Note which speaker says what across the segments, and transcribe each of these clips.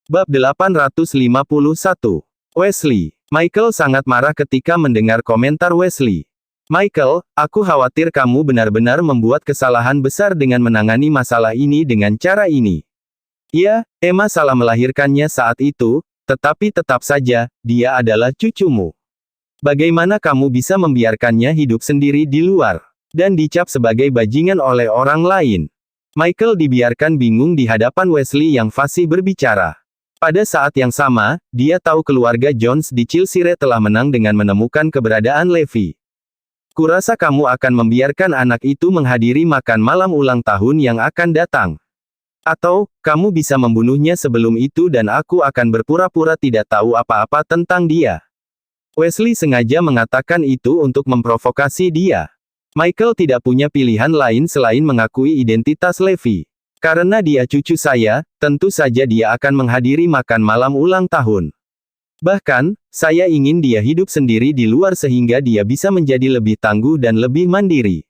Speaker 1: Bab 851. Wesley. Michael sangat marah ketika mendengar komentar Wesley. Michael, aku khawatir kamu benar-benar membuat kesalahan besar dengan menangani masalah ini dengan cara ini. Ya, Emma salah melahirkannya saat itu, tetapi tetap saja, dia adalah cucumu. Bagaimana kamu bisa membiarkannya hidup sendiri di luar, dan dicap sebagai bajingan oleh orang lain? Michael dibiarkan bingung di hadapan Wesley yang fasih berbicara. Pada saat yang sama, dia tahu keluarga Jones di Chilsire telah menang dengan menemukan keberadaan Levi. Kurasa kamu akan membiarkan anak itu menghadiri makan malam ulang tahun yang akan datang. Atau, kamu bisa membunuhnya sebelum itu dan aku akan berpura-pura tidak tahu apa-apa tentang dia. Wesley sengaja mengatakan itu untuk memprovokasi dia. Michael tidak punya pilihan lain selain mengakui identitas Levi. Karena dia cucu saya, tentu saja dia akan menghadiri makan malam ulang tahun. Bahkan, saya ingin dia hidup sendiri di luar sehingga dia bisa menjadi lebih tangguh dan lebih mandiri.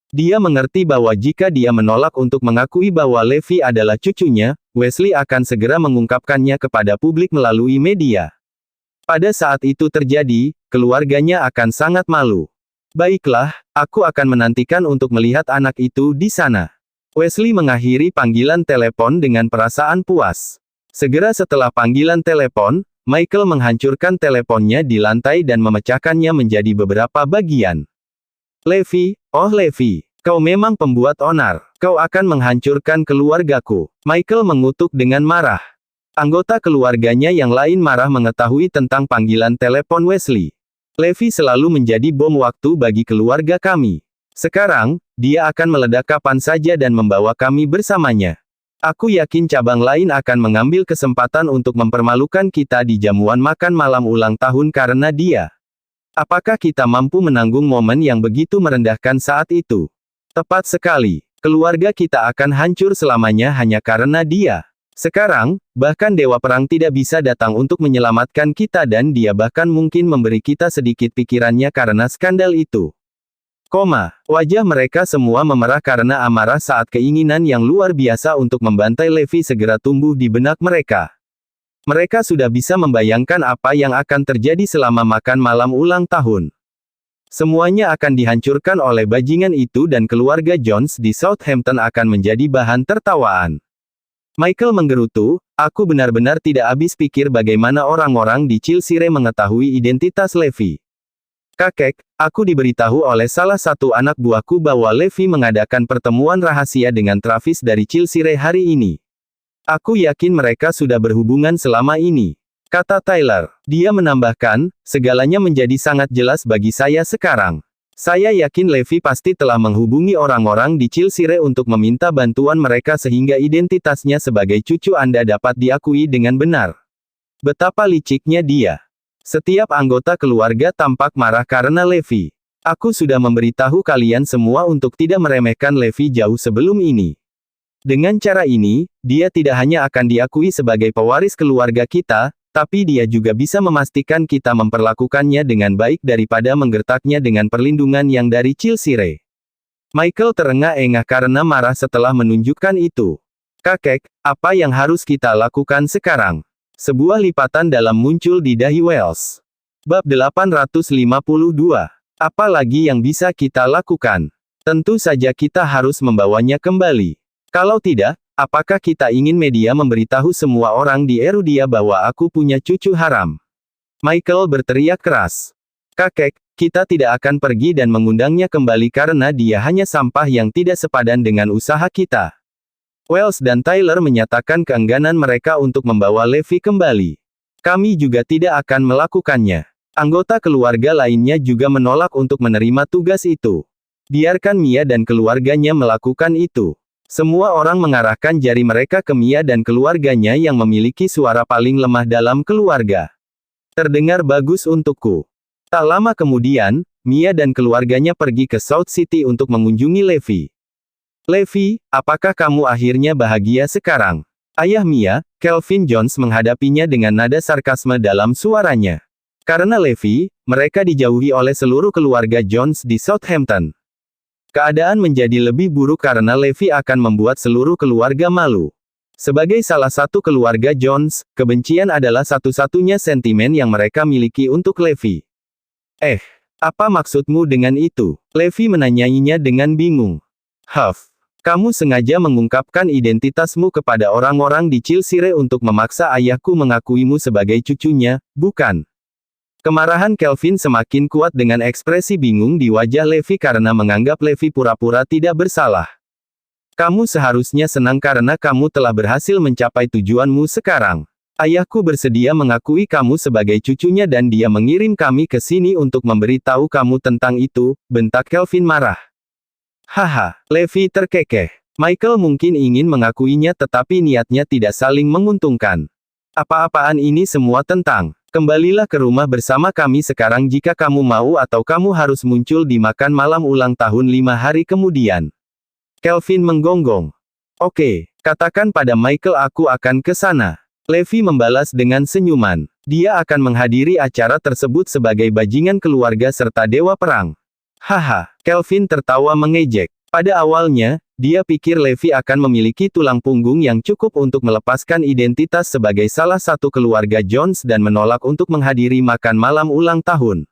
Speaker 1: Dia mengerti bahwa jika dia menolak untuk mengakui bahwa Levi adalah cucunya, Wesley akan segera mengungkapkannya kepada publik melalui media. Pada saat itu terjadi, keluarganya akan sangat malu. Baiklah, aku akan menantikan untuk melihat anak itu di sana. Wesley mengakhiri panggilan telepon dengan perasaan puas. Segera setelah panggilan telepon, Michael menghancurkan teleponnya di lantai dan memecahkannya menjadi beberapa bagian. Levi, oh Levi, kau memang pembuat onar. Kau akan menghancurkan keluargaku. Michael mengutuk dengan marah. Anggota keluarganya yang lain marah mengetahui tentang panggilan telepon Wesley. Levi selalu menjadi bom waktu bagi keluarga kami. Sekarang, dia akan meledak kapan saja dan membawa kami bersamanya. Aku yakin cabang lain akan mengambil kesempatan untuk mempermalukan kita di jamuan makan malam ulang tahun karena dia. Apakah kita mampu menanggung momen yang begitu merendahkan saat itu? Tepat sekali. Keluarga kita akan hancur selamanya hanya karena dia. Sekarang, bahkan Dewa Perang tidak bisa datang untuk menyelamatkan kita dan dia bahkan mungkin memberi kita sedikit pikirannya karena skandal itu. Wajah mereka semua memerah karena amarah saat keinginan yang luar biasa untuk membantai Levi segera tumbuh di benak mereka. Mereka sudah bisa membayangkan apa yang akan terjadi selama makan malam ulang tahun. Semuanya akan dihancurkan oleh bajingan itu dan keluarga Jones di Southampton akan menjadi bahan tertawaan. Michael menggerutu, aku benar-benar tidak habis pikir bagaimana orang-orang di Chilsire mengetahui identitas Levi. Kakek, aku diberitahu oleh salah satu anak buahku bahwa Levi mengadakan pertemuan rahasia dengan Travis dari Chilsire hari ini. Aku yakin mereka sudah berhubungan selama ini, kata Tyler. Dia menambahkan, segalanya menjadi sangat jelas bagi saya sekarang. Saya yakin Levi pasti telah menghubungi orang-orang di Chilsire untuk meminta bantuan mereka sehingga identitasnya sebagai cucu Anda dapat diakui dengan benar. Betapa liciknya dia. Setiap anggota keluarga tampak marah karena Levi. Aku sudah memberitahu kalian semua untuk tidak meremehkan Levi jauh sebelum ini. Dengan cara ini, dia tidak hanya akan diakui sebagai pewaris keluarga kita, tapi dia juga bisa memastikan kita memperlakukannya dengan baik daripada menggertaknya dengan perlindungan yang dari Chilsire. Michael terengah-engah karena marah setelah menunjukkan itu. Kakek, apa yang harus kita lakukan sekarang? Sebuah lipatan dalam muncul di dahi Wells. Bab 852. Apa lagi yang bisa kita lakukan? Tentu saja kita harus membawanya kembali. Kalau tidak, apakah kita ingin media memberitahu semua orang di Erudia bahwa aku punya cucu haram? Michael berteriak keras. Kakek, kita tidak akan pergi dan mengundangnya kembali karena dia hanya sampah yang tidak sepadan dengan usaha kita. Wells dan Tyler menyatakan keengganan mereka untuk membawa Levi kembali. Kami juga tidak akan melakukannya. Anggota keluarga lainnya juga menolak untuk menerima tugas itu. Biarkan Mia dan keluarganya melakukan itu. Semua orang mengarahkan jari mereka ke Mia dan keluarganya yang memiliki suara paling lemah dalam keluarga. Terdengar bagus untukku. Tak lama kemudian, Mia dan keluarganya pergi ke South City untuk mengunjungi Levi. Levi, apakah kamu akhirnya bahagia sekarang? Ayah Mia, Kelvin Jones menghadapinya dengan nada sarkasme dalam suaranya. Karena Levi, mereka dijauhi oleh seluruh keluarga Jones di Southampton. Keadaan menjadi lebih buruk karena Levi akan membuat seluruh keluarga malu. Sebagai salah satu keluarga Jones, kebencian adalah satu-satunya sentimen yang mereka miliki untuk Levi. Apa maksudmu dengan itu? Levi menanyainya dengan bingung. Huff. Kamu sengaja mengungkapkan identitasmu kepada orang-orang di Chilsire untuk memaksa ayahku mengakuimu sebagai cucunya, bukan? Kemarahan Kelvin semakin kuat dengan ekspresi bingung di wajah Levi karena menganggap Levi pura-pura tidak bersalah. Kamu seharusnya senang karena kamu telah berhasil mencapai tujuanmu sekarang. Ayahku bersedia mengakui kamu sebagai cucunya dan dia mengirim kami ke sini untuk memberitahu kamu tentang itu, bentak Kelvin marah. Haha, Levi terkekeh. Michael mungkin ingin mengakuinya tetapi niatnya tidak saling menguntungkan. Apa-apaan ini semua tentang? Kembalilah ke rumah bersama kami sekarang jika kamu mau atau kamu harus muncul di makan malam ulang tahun 5 hari kemudian. Kelvin menggonggong. Oke, katakan pada Michael aku akan ke sana. Levi membalas dengan senyuman. Dia akan menghadiri acara tersebut sebagai bajingan keluarga serta dewa perang. Haha, Kelvin tertawa mengejek. Pada awalnya, dia pikir Levi akan memiliki tulang punggung yang cukup untuk melepaskan identitas sebagai salah satu keluarga Jones dan menolak untuk menghadiri makan malam ulang tahun.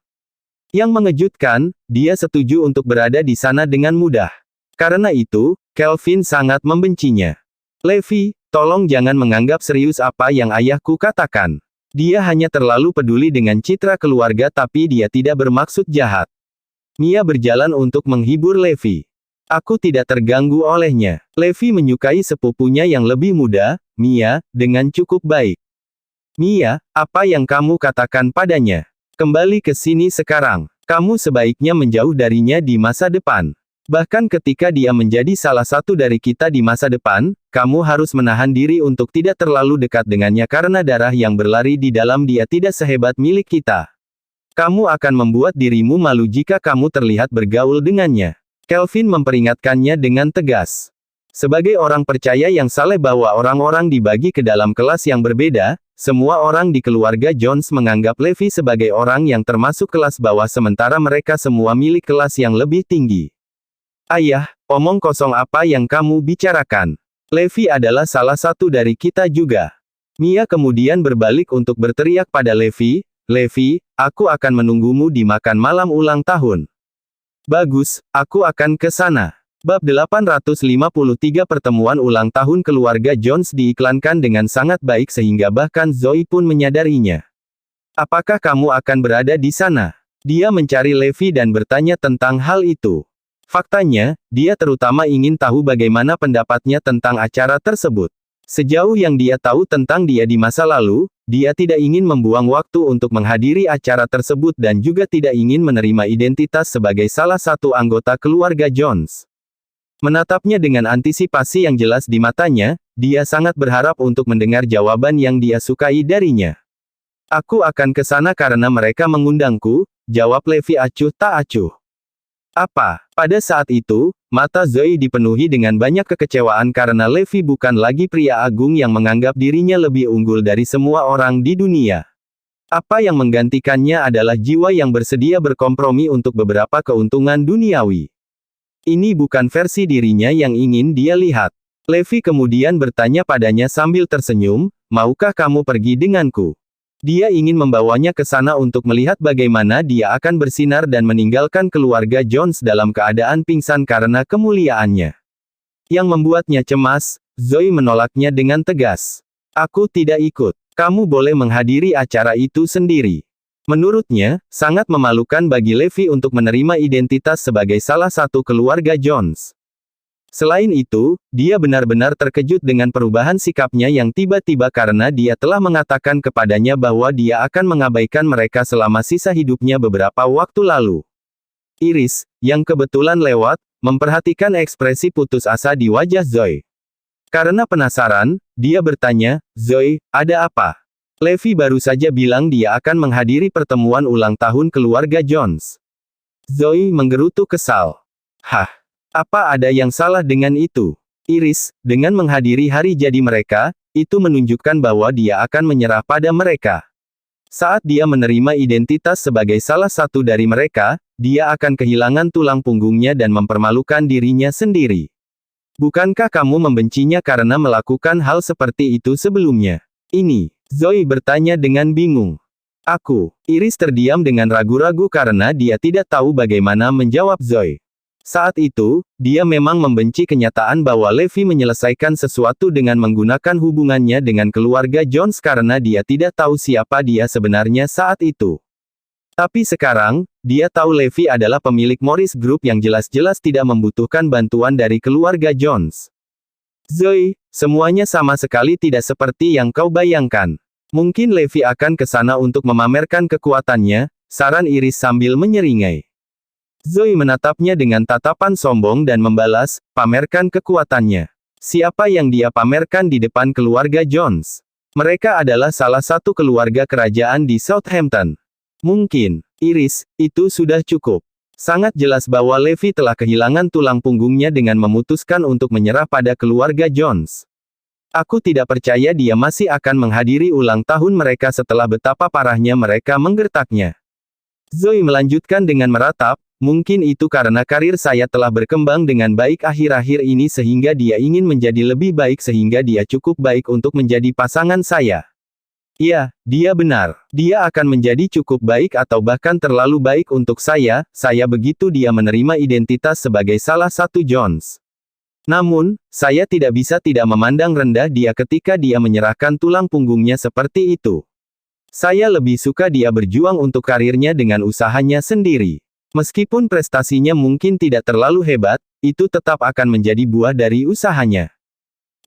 Speaker 1: Yang mengejutkan, dia setuju untuk berada di sana dengan mudah. Karena itu, Kelvin sangat membencinya. Levi, tolong jangan menganggap serius apa yang ayahku katakan. Dia hanya terlalu peduli dengan citra keluarga tapi dia tidak bermaksud jahat. Mia berjalan untuk menghibur Levi. Aku tidak terganggu olehnya. Levi menyukai sepupunya yang lebih muda, Mia, dengan cukup baik. Mia, apa yang kamu katakan padanya? Kembali ke sini sekarang. Kamu sebaiknya menjauh darinya di masa depan. Bahkan ketika dia menjadi salah satu dari kita di masa depan, kamu harus menahan diri untuk tidak terlalu dekat dengannya karena darah yang berlari di dalam dia tidak sehebat milik kita. Kamu akan membuat dirimu malu jika kamu terlihat bergaul dengannya. Kelvin memperingatkannya dengan tegas. Sebagai orang percaya yang saleh bahwa orang-orang dibagi ke dalam kelas yang berbeda, semua orang di keluarga Jones menganggap Levi sebagai orang yang termasuk kelas bawah sementara mereka semua milik kelas yang lebih tinggi. Ayah, omong kosong apa yang kamu bicarakan? Levi adalah salah satu dari kita juga. Mia kemudian berbalik untuk berteriak pada Levi, Levi, aku akan menunggumu di makan malam ulang tahun. Bagus, aku akan ke sana. Bab 853 Pertemuan ulang tahun keluarga Jones diiklankan dengan sangat baik sehingga bahkan Zoe pun menyadarinya. Apakah kamu akan berada di sana? Dia mencari Levi dan bertanya tentang hal itu. Faktanya, dia terutama ingin tahu bagaimana pendapatnya tentang acara tersebut. Sejauh yang dia tahu tentang dia di masa lalu, dia tidak ingin membuang waktu untuk menghadiri acara tersebut dan juga tidak ingin menerima identitas sebagai salah satu anggota keluarga Jones. Menatapnya dengan antisipasi yang jelas di matanya, dia sangat berharap untuk mendengar jawaban yang dia sukai darinya. Aku akan ke sana karena mereka mengundangku, jawab Levi acuh tak acuh. Apa? Pada saat itu, mata Zoe dipenuhi dengan banyak kekecewaan karena Levi bukan lagi pria agung yang menganggap dirinya lebih unggul dari semua orang di dunia. Apa yang menggantikannya adalah jiwa yang bersedia berkompromi untuk beberapa keuntungan duniawi. Ini bukan versi dirinya yang ingin dia lihat. Levi kemudian bertanya padanya sambil tersenyum, maukah kamu pergi denganku? Dia ingin membawanya ke sana untuk melihat bagaimana dia akan bersinar dan meninggalkan keluarga Jones dalam keadaan pingsan karena kemuliaannya. Yang membuatnya cemas, Zoe menolaknya dengan tegas. Aku tidak ikut. Kamu boleh menghadiri acara itu sendiri. Menurutnya, sangat memalukan bagi Levi untuk menerima identitas sebagai salah satu keluarga Jones. Selain itu, dia benar-benar terkejut dengan perubahan sikapnya yang tiba-tiba karena dia telah mengatakan kepadanya bahwa dia akan mengabaikan mereka selama sisa hidupnya beberapa waktu lalu. Iris, yang kebetulan lewat, memperhatikan ekspresi putus asa di wajah Zoe. Karena penasaran, dia bertanya, Zoe, ada apa? Levi baru saja bilang dia akan menghadiri pertemuan ulang tahun keluarga Jones. Zoe menggerutu kesal. Hah? Apa ada yang salah dengan itu? Iris, dengan menghadiri hari jadi mereka, itu menunjukkan bahwa dia akan menyerah pada mereka. Saat dia menerima identitas sebagai salah satu dari mereka, dia akan kehilangan tulang punggungnya dan mempermalukan dirinya sendiri. Bukankah kamu membencinya karena melakukan hal seperti itu sebelumnya? Ini, Zoe bertanya dengan bingung. Iris terdiam dengan ragu-ragu karena dia tidak tahu bagaimana menjawab Zoe. Saat itu, dia memang membenci kenyataan bahwa Levi menyelesaikan sesuatu dengan menggunakan hubungannya dengan keluarga Jones karena dia tidak tahu siapa dia sebenarnya saat itu. Tapi sekarang, dia tahu Levi adalah pemilik Morris Group yang jelas-jelas tidak membutuhkan bantuan dari keluarga Jones. Zoe, semuanya sama sekali tidak seperti yang kau bayangkan. Mungkin Levi akan ke sana untuk memamerkan kekuatannya, saran Iris sambil menyeringai. Zoe menatapnya dengan tatapan sombong dan membalas, pamerkan kekuatannya. Siapa yang dia pamerkan di depan keluarga Jones? Mereka adalah salah satu keluarga kerajaan di Southampton. Mungkin, Iris, itu sudah cukup. Sangat jelas bahwa Levi telah kehilangan tulang punggungnya dengan memutuskan untuk menyerah pada keluarga Jones. Aku tidak percaya dia masih akan menghadiri ulang tahun mereka setelah betapa parahnya mereka menggertaknya. Zoe melanjutkan dengan meratap, mungkin itu karena karir saya telah berkembang dengan baik akhir-akhir ini sehingga dia ingin menjadi lebih baik sehingga dia cukup baik untuk menjadi pasangan saya. Ya, dia benar. Dia akan menjadi cukup baik atau bahkan terlalu baik untuk saya begitu dia menerima identitas sebagai salah satu Jones. Namun, saya tidak bisa tidak memandang rendah dia ketika dia menyerahkan tulang punggungnya seperti itu. Saya lebih suka dia berjuang untuk karirnya dengan usahanya sendiri. Meskipun prestasinya mungkin tidak terlalu hebat, itu tetap akan menjadi buah dari usahanya.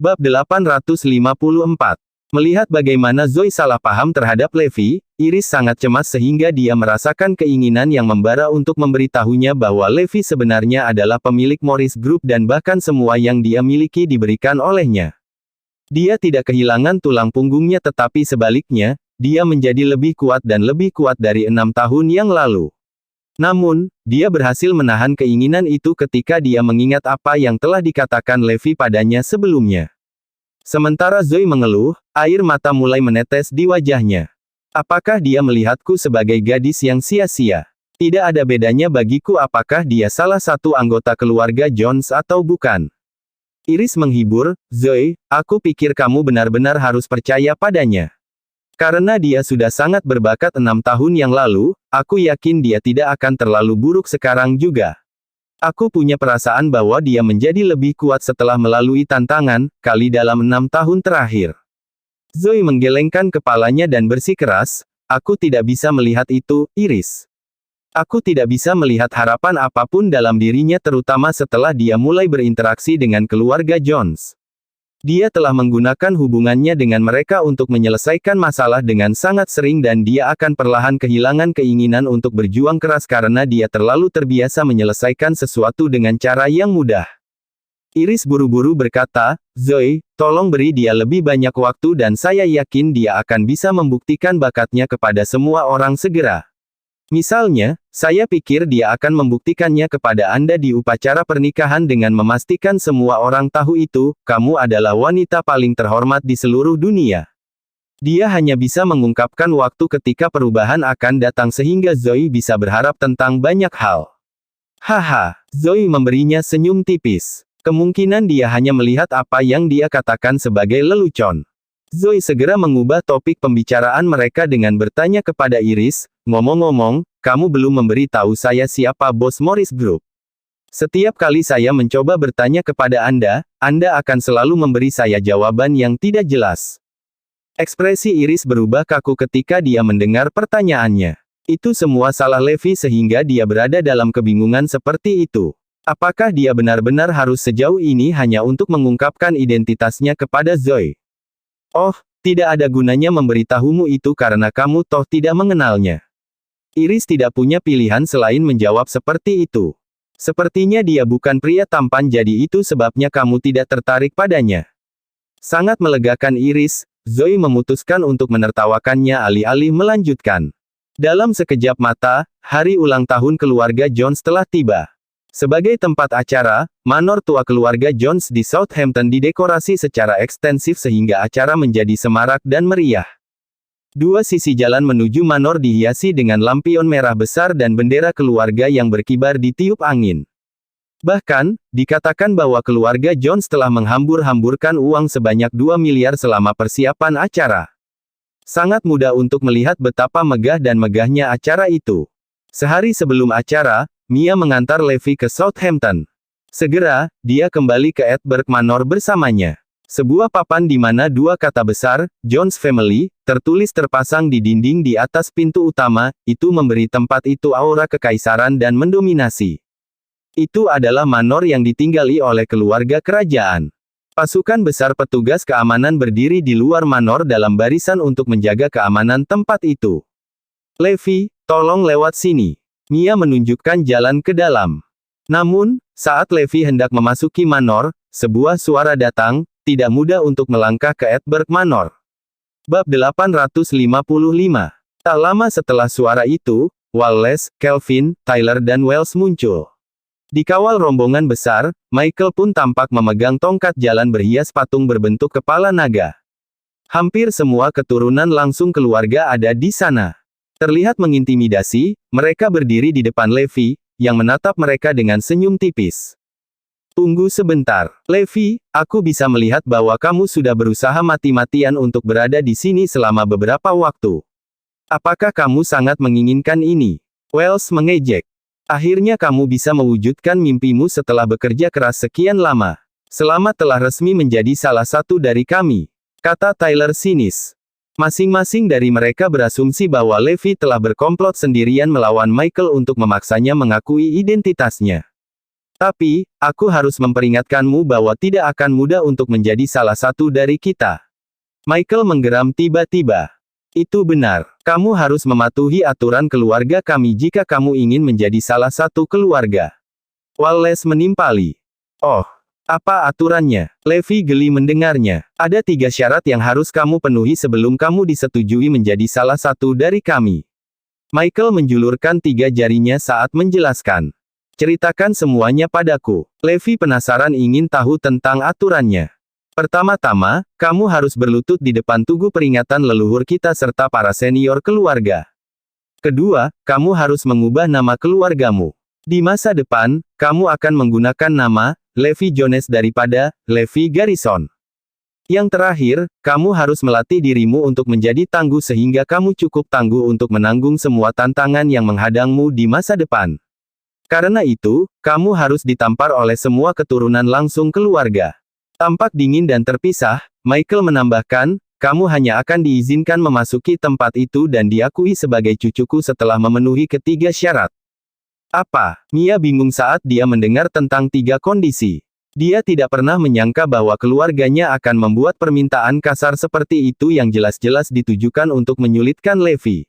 Speaker 1: Bab 854. Melihat bagaimana Zoe salah paham terhadap Levi, Iris sangat cemas sehingga dia merasakan keinginan yang membara untuk memberitahunya bahwa Levi sebenarnya adalah pemilik Morris Group dan bahkan semua yang dia miliki diberikan olehnya. Dia tidak kehilangan tulang punggungnya tetapi sebaliknya, dia menjadi lebih kuat dan lebih kuat dari 6 tahun yang lalu. Namun, dia berhasil menahan keinginan itu ketika dia mengingat apa yang telah dikatakan Levi padanya sebelumnya. Sementara Zoe mengeluh, air mata mulai menetes di wajahnya. Apakah dia melihatku sebagai gadis yang sia-sia? Tidak ada bedanya bagiku apakah dia salah satu anggota keluarga Jones atau bukan. Iris menghibur, Zoe, aku pikir kamu benar-benar harus percaya padanya. Karena dia sudah sangat berbakat 6 tahun yang lalu, aku yakin dia tidak akan terlalu buruk sekarang juga. Aku punya perasaan bahwa dia menjadi lebih kuat setelah melalui tantangan, kali dalam 6 tahun terakhir. Zoe menggelengkan kepalanya dan bersikeras, aku tidak bisa melihat itu, Iris. Aku tidak bisa melihat harapan apapun dalam dirinya terutama setelah dia mulai berinteraksi dengan keluarga Jones. Dia telah menggunakan hubungannya dengan mereka untuk menyelesaikan masalah dengan sangat sering dan dia akan perlahan kehilangan keinginan untuk berjuang keras karena dia terlalu terbiasa menyelesaikan sesuatu dengan cara yang mudah. Iris buru-buru berkata, Zoe, tolong beri dia lebih banyak waktu dan saya yakin dia akan bisa membuktikan bakatnya kepada semua orang segera. Misalnya, saya pikir dia akan membuktikannya kepada Anda di upacara pernikahan dengan memastikan semua orang tahu itu, kamu adalah wanita paling terhormat di seluruh dunia. Dia hanya bisa mengungkapkan waktu ketika perubahan akan datang sehingga Zoe bisa berharap tentang banyak hal. Haha, Zoe memberinya senyum tipis. Kemungkinan dia hanya melihat apa yang dia katakan sebagai lelucon. Zoe segera mengubah topik pembicaraan mereka dengan bertanya kepada Iris, ngomong-ngomong, kamu belum memberi tahu saya siapa bos Morris Group. Setiap kali saya mencoba bertanya kepada Anda akan selalu memberi saya jawaban yang tidak jelas. Ekspresi Iris berubah kaku ketika dia mendengar pertanyaannya. Itu semua salah Levi sehingga dia berada dalam kebingungan seperti itu. Apakah dia benar-benar harus sejauh ini hanya untuk mengungkapkan identitasnya kepada Zoe? Oh, tidak ada gunanya memberitahumu itu karena kamu toh tidak mengenalnya. Iris tidak punya pilihan selain menjawab seperti itu. Sepertinya dia bukan pria tampan jadi itu sebabnya kamu tidak tertarik padanya. Sangat melegakan Iris, Zoe memutuskan untuk menertawakannya alih-alih melanjutkan. Dalam sekejap mata, hari ulang tahun keluarga Jones telah tiba. Sebagai tempat acara, manor tua keluarga Jones di Southampton didekorasi secara ekstensif sehingga acara menjadi semarak dan meriah. Dua sisi jalan menuju manor dihiasi dengan lampion merah besar dan bendera keluarga yang berkibar di tiup angin. Bahkan, dikatakan bahwa keluarga Jones telah menghambur-hamburkan uang sebanyak 2 miliar selama persiapan acara. Sangat mudah untuk melihat betapa megah dan megahnya acara itu. Sehari sebelum acara, Mia mengantar Levi ke Southampton. Segera, dia kembali ke Edinburgh Manor bersamanya. Sebuah papan di mana dua kata besar, Jones Family, tertulis terpasang di dinding di atas pintu utama, itu memberi tempat itu aura kekaisaran dan mendominasi. Itu adalah manor yang ditinggali oleh keluarga kerajaan. Pasukan besar petugas keamanan berdiri di luar manor dalam barisan untuk menjaga keamanan tempat itu. Levi, tolong lewat sini. Mia menunjukkan jalan ke dalam. Namun, saat Levi hendak memasuki manor, sebuah suara datang, tidak mudah untuk melangkah ke Edinburgh Manor. Bab 855. Tak lama setelah suara itu, Wallace, Kelvin, Tyler dan Wells muncul. Dikawal rombongan besar, Michael pun tampak memegang tongkat jalan berhias patung berbentuk kepala naga. Hampir semua keturunan langsung keluarga ada di sana. Terlihat mengintimidasi, mereka berdiri di depan Levi, yang menatap mereka dengan senyum tipis. Tunggu sebentar, Levi, aku bisa melihat bahwa kamu sudah berusaha mati-matian untuk berada di sini selama beberapa waktu. Apakah kamu sangat menginginkan ini? Wells mengejek. Akhirnya kamu bisa mewujudkan mimpimu setelah bekerja keras sekian lama. Selamat telah resmi menjadi salah satu dari kami, kata Tyler sinis. Masing-masing dari mereka berasumsi bahwa Levi telah berkomplot sendirian melawan Michael untuk memaksanya mengakui identitasnya. Tapi, aku harus memperingatkanmu bahwa tidak akan mudah untuk menjadi salah satu dari kita. Michael menggeram tiba-tiba. Itu benar. Kamu harus mematuhi aturan keluarga kami jika kamu ingin menjadi salah satu keluarga. Wallace menimpali. Oh, apa aturannya? Levi geli mendengarnya. Ada 3 syarat yang harus kamu penuhi sebelum kamu disetujui menjadi salah satu dari kami. Michael menjulurkan 3 jarinya saat menjelaskan. Ceritakan semuanya padaku. Levi penasaran ingin tahu tentang aturannya. Pertama-tama, kamu harus berlutut di depan tugu peringatan leluhur kita serta para senior keluarga. Kedua, kamu harus mengubah nama keluargamu. Di masa depan, kamu akan menggunakan nama Levi Jones daripada Levi Garrison. Yang terakhir, kamu harus melatih dirimu untuk menjadi tangguh sehingga kamu cukup tangguh untuk menanggung semua tantangan yang menghadangmu di masa depan. Karena itu, kamu harus ditampar oleh semua keturunan langsung keluarga. Tampak dingin dan terpisah, Michael menambahkan, kamu hanya akan diizinkan memasuki tempat itu dan diakui sebagai cucuku setelah memenuhi ketiga syarat. Apa? Mia bingung saat dia mendengar tentang 3 kondisi. Dia tidak pernah menyangka bahwa keluarganya akan membuat permintaan kasar seperti itu yang jelas-jelas ditujukan untuk menyulitkan Levi.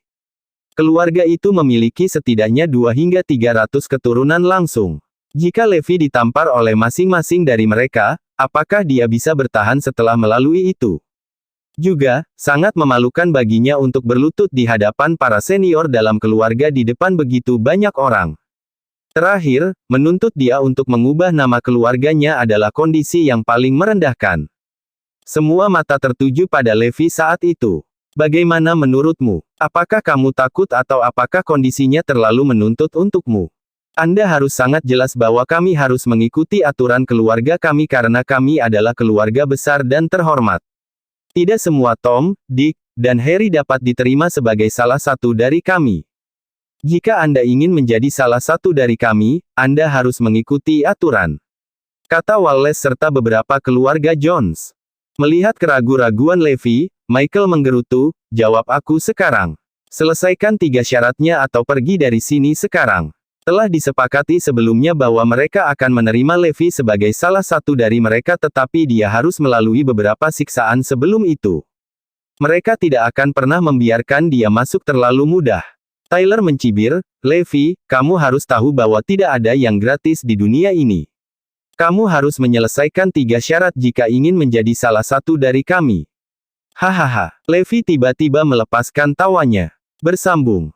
Speaker 1: Keluarga itu memiliki setidaknya 2 hingga 300 keturunan langsung. Jika Levi ditampar oleh masing-masing dari mereka, apakah dia bisa bertahan setelah melalui itu? Juga, sangat memalukan baginya untuk berlutut di hadapan para senior dalam keluarga di depan begitu banyak orang. Terakhir, menuntut dia untuk mengubah nama keluarganya adalah kondisi yang paling merendahkan. Semua mata tertuju pada Levi saat itu. Bagaimana menurutmu? Apakah kamu takut atau apakah kondisinya terlalu menuntut untukmu? Anda harus sangat jelas bahwa kami harus mengikuti aturan keluarga kami karena kami adalah keluarga besar dan terhormat. Tidak semua Tom, Dick, dan Harry dapat diterima sebagai salah satu dari kami. Jika Anda ingin menjadi salah satu dari kami, Anda harus mengikuti aturan, kata Wallace serta beberapa keluarga Jones. Melihat keraguan-raguan Levi, Michael menggerutu, jawab aku sekarang. Selesaikan 3 syaratnya atau pergi dari sini sekarang. Telah disepakati sebelumnya bahwa mereka akan menerima Levi sebagai salah satu dari mereka tetapi dia harus melalui beberapa siksaan sebelum itu. Mereka tidak akan pernah membiarkan dia masuk terlalu mudah. Tyler mencibir, Levi, kamu harus tahu bahwa tidak ada yang gratis di dunia ini. Kamu harus menyelesaikan 3 syarat jika ingin menjadi salah satu dari kami. Hahaha, Levi tiba-tiba melepaskan tawanya. Bersambung.